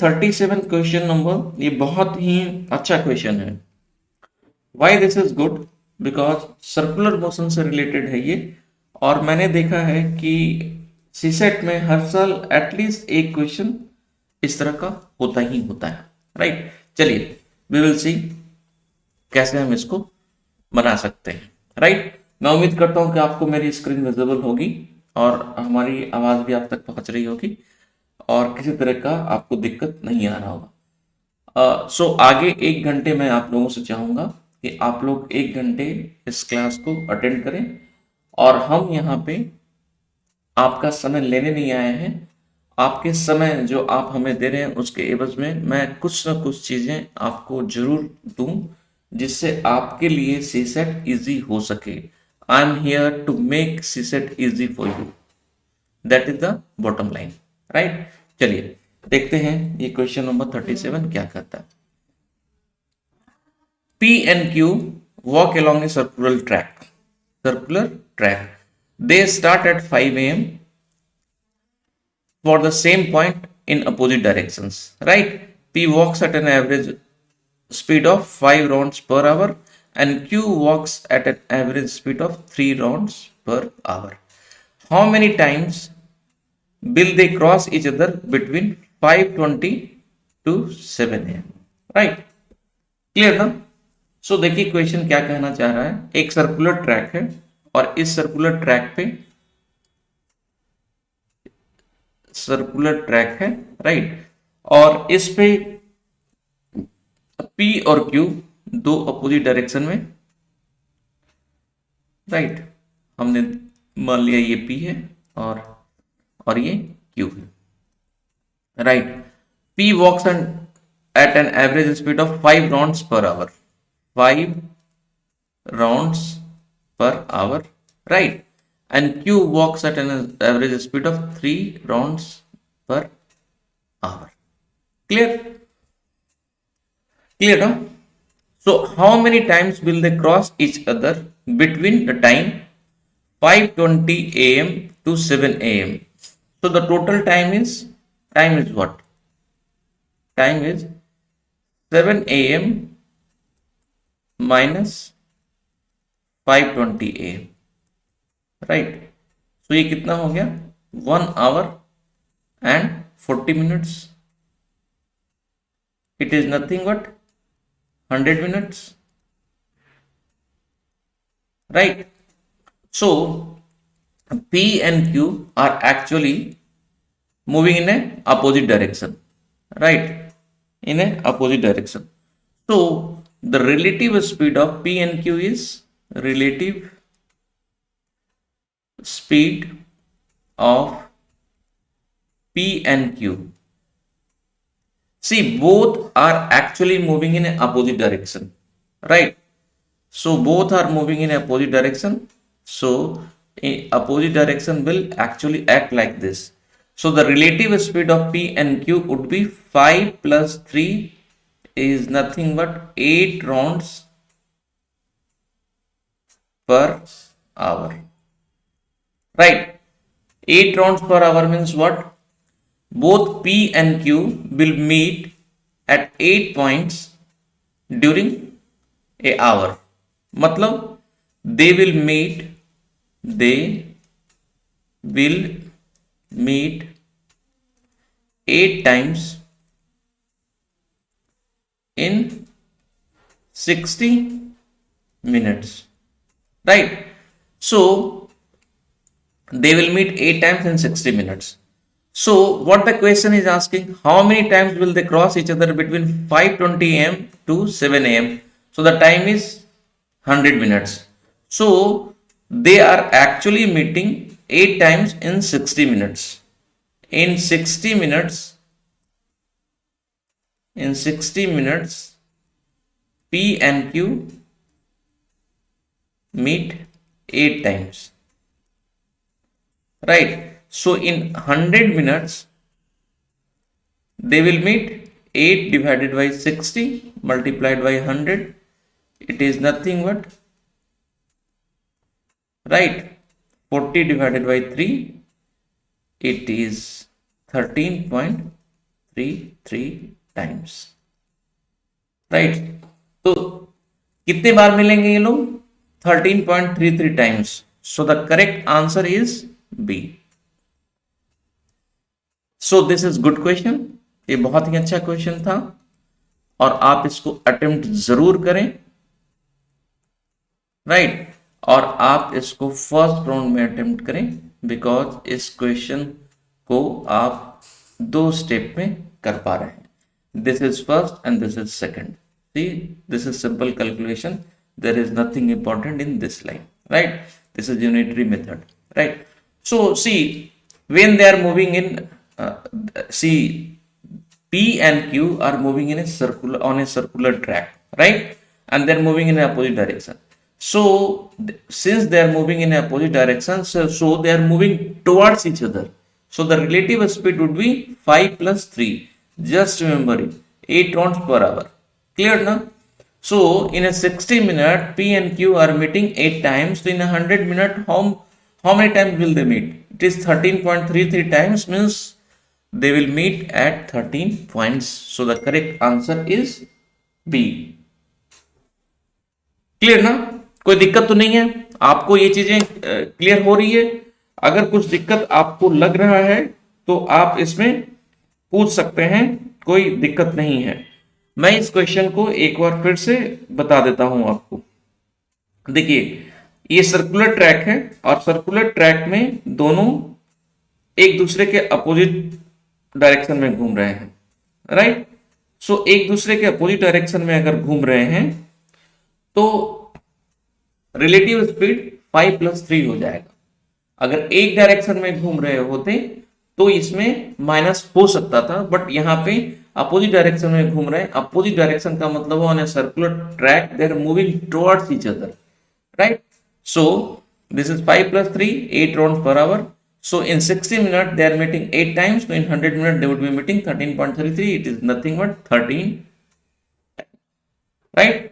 37 question number, ये बहुत ही अच्छा क्वेश्चन है। Why this is good? Because circular motion से रिलेटेड है ये। और मैंने देखा है कि सीसेट में हर साल एटलीस्ट एक क्वेश्चन इस तरह का होता ही होता है। राइट, चलिए वी विल सी कैसे हम इसको बना सकते हैं। राइट, मैं उम्मीद करता हूं कि आपको मेरी स्क्रीन विजिबल होगी और हमारी आवाज भी आप तक पहुंच रही होगी और किसी तरह का आपको दिक्कत नहीं आ रहा होगा। सो आगे 1 घंटे मैं आप लोगों से चाहूंगा कि आप लोग 1 घंटे इस क्लास को अटेंड करें और हम यहाँ पे आपका समय लेने नहीं आए हैं। आपके समय जो आप हमें दे रहे हैं उसके एवज में मैं कुछ ना कुछ चीजें आपको जरूर दूं जिससे आपके लिए सीसेट इजी हो सके। I am here to make CSAT easy for you, that is the bottom line. Right, चलिए देखते हैं ये क्वेश्चन नंबर 37 क्या कहता है। P and Q walk along a circular track. Circular track. They start at 5 a.m. for the same point in opposite directions. Right? P walks at an average speed of 5 rounds per hour and Q walks at an average speed of 3 rounds per hour. How many times will they cross each other between 5:20 to 7 a.m.? Right? Clear ना? सो देखिए question क्या कहना चाह रहा है। एक circular track है और इस सर्कुलर ट्रैक है, राइट। और इस पे P और Q दो अपोजिट डायरेक्शन में, राइट। हमने मान लिया ये P है और ये Q है, right. P walks at an average speed of 5 rounds per hour. 5 rounds per hour, right? And Q walks at an average speed of 3 rounds per hour. Clear? Clear, no? So how many times will they cross each other between the time 5:20 a.m. to 7 a.m.? So the total time is what? Time is 7 a.m. minus 5:20 a.m. Right. सो ये कितना हो गया? 1 hour and 40 minutes. It is nothing but 100 minutes, right? So P and Q are actually moving in a opposite direction, right? In a opposite direction. So the relative speed of P and Q is relative speed of P and Q. See, both are actually moving in an opposite direction, right? So both are moving in opposite direction. So opposite direction will actually act like this. So the relative speed of P and Q would be 5 plus 3 is nothing but 8 rounds per hour, right? 8 rounds per hour means what? Both P and Q will meet at 8 points during a hour. मतलब they will meet 8 times in 60 minutes, right? So they will meet 8 times in 60 minutes. So what the question is asking, how many times will they cross each other between 5:20 a.m. to 7 a.m.? So the time is 100 minutes. So they are actually meeting 8 times in 60 minutes. In 60 minutes, P and Q meet 8 times, right? So in 100 minutes, they will meet 8 divided by 60 multiplied by 100. It is nothing but, right, 40 divided by 3. It is 13.3 three times, राइट। तो कितने बार मिलेंगे ये लोग? 13.33 times. So the correct answer is B. So this is good question, ये बहुत ही अच्छा क्वेश्चन था और आप इसको अटेम्प्ट जरूर करें, राइट। और आप इसको फर्स्ट राउंड में अटेम्प्ट करें, बिकॉज इस क्वेश्चन को आप 2 स्टेप में कर पा रहे हैं। This is first and this is second. See, this is simple calculation, there is nothing important in this line, right. This is unitary method, right. So see, when they are moving in see, P and Q are moving in a circular track, right, and they're moving in opposite direction. So since they are moving in opposite direction, so they are moving towards each other, so the relative speed would be 5 plus 3. Just remember it, 8 rounds per hour. Clear now? So in a 60 minute, P and Q are meeting 8 times. So in a 100 minute, how many times will they meet? It is 13.33 times, means they will meet at 13 points. So the correct answer is B. Clear ना? कोई दिक्कत तो नहीं है? आपको ये चीजें clear हो रही है? अगर कुछ दिक्कत आपको लग रहा है तो आप इसमें पूछ सकते हैं, कोई दिक्कत नहीं है। मैं इस क्वेश्चन को एक बार फिर से बता देता हूं आपको। देखिए, ये सर्कुलर ट्रैक है और सर्कुलर ट्रैक में दोनों एक दूसरे के अपोजिट डायरेक्शन में घूम रहे हैं, राइट। सो एक दूसरे के अपोजिट डायरेक्शन में अगर घूम रहे हैं तो रिलेटिव स्पीड 5 plus 3 हो जाएगा। अगर एक डायरेक्शन में घूम रहे होते तो इसमें माइनस हो सकता था, बट यहाँ पे अपोजिट डायरेक्शन में घूम रहे हैं। अपोजिट डायरेक्शन का मतलब on a circular track they are moving towards each other, right. So this is 5 plus 3, 8 rounds per hour. So in 60 minutes they are meeting 8 times. So in 100 minutes they would be meeting 13.33. It is nothing but 13, right?